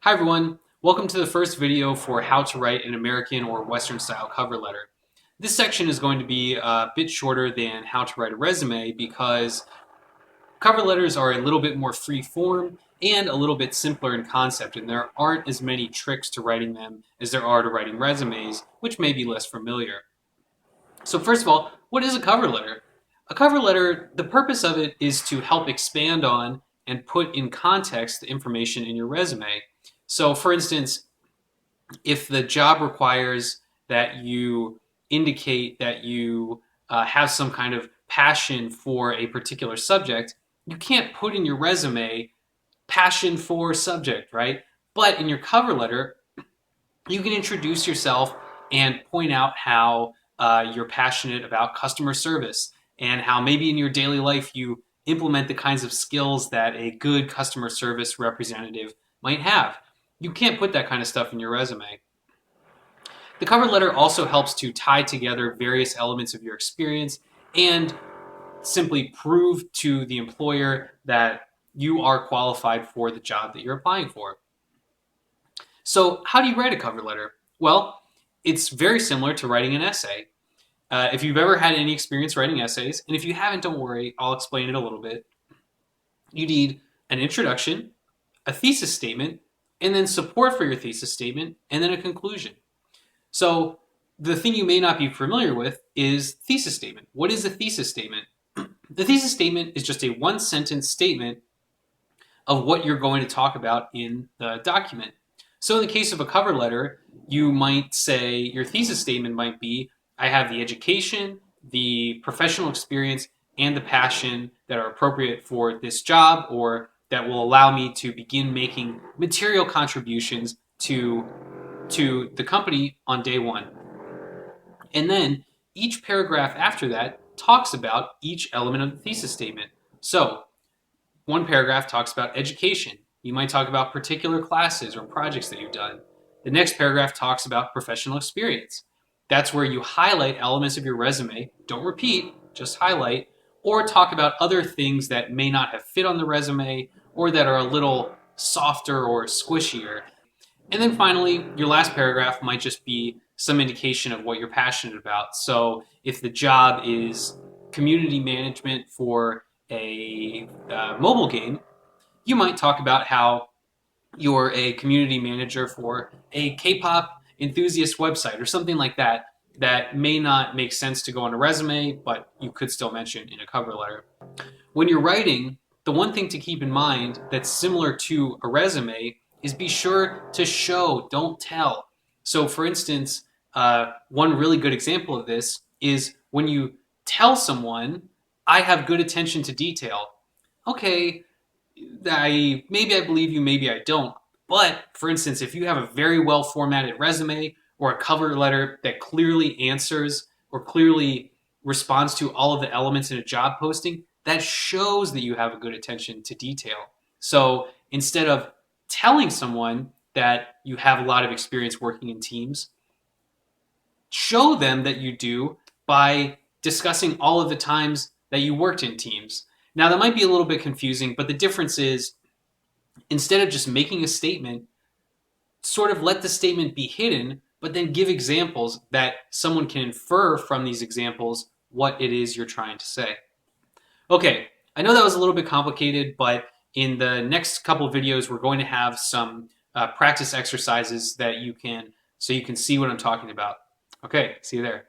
Hi everyone, welcome to the first video for how to write an American or Western style cover letter. This section is going to be a bit shorter than how to write a resume because cover letters are a little bit more free form and a little bit simpler in concept, and there aren't as many tricks to writing them as there are to writing resumes, which may be less familiar. So first of all, what is a cover letter? A cover letter, the purpose of it is to help expand on and put in context the information in your resume. So for instance, if the job requires that you indicate that you have some kind of passion for a particular subject, you can't put in your resume passion for subject, right? But in your cover letter, you can introduce yourself and point out how you're passionate about customer service and how maybe in your daily life you implement the kinds of skills that a good customer service representative might have. You can't put that kind of stuff in your resume. The cover letter also helps to tie together various elements of your experience and simply prove to the employer that you are qualified for the job that you're applying for. So, how do you write a cover letter? Well, it's very similar to writing an essay. If you've ever had any experience writing essays, and if you haven't, don't worry, I'll explain it a little bit. You need an introduction, a thesis statement, and then support for your thesis statement, and then a conclusion. So the thing you may not be familiar with is thesis statement. What is a thesis statement? The thesis statement is just a one sentence statement of what you're going to talk about in the document. So in the case of a cover letter, you might say your thesis statement might be, I have the education, the professional experience, and the passion that are appropriate for this job or that will allow me to begin making material contributions to the company on day one. And then each paragraph after that talks about each element of the thesis statement. So one paragraph talks about education. You might talk about particular classes or projects that you've done. The next paragraph talks about professional experience. That's where you highlight elements of your resume. Don't repeat, just highlight, or talk about other things that may not have fit on the resume or that are a little softer or squishier. And then finally, your last paragraph might just be some indication of what you're passionate about. So if the job is community management for a mobile game, you might talk about how you're a community manager for a K-pop enthusiast website or something like that that may not make sense to go on a resume, but you could still mention in a cover letter. When you're writing, the one thing to keep in mind that's similar to a resume is be sure to show, don't tell. So, for instance, one really good example of this is when you tell someone, I have good attention to detail. Okay, maybe I believe you, maybe I don't. But for instance, if you have a very well formatted resume or a cover letter that clearly answers or clearly responds to all of the elements in a job posting, that shows that you have a good attention to detail. So instead of telling someone that you have a lot of experience working in teams, show them that you do by discussing all of the times that you worked in teams. Now, that might be a little bit confusing, but the difference is instead of just making a statement, sort of let the statement be hidden, but then give examples that someone can infer from these examples what it is you're trying to say. Okay, I know that was a little bit complicated, but in the next couple of videos, we're going to have some practice exercises that you can see what I'm talking about. Okay, see you there.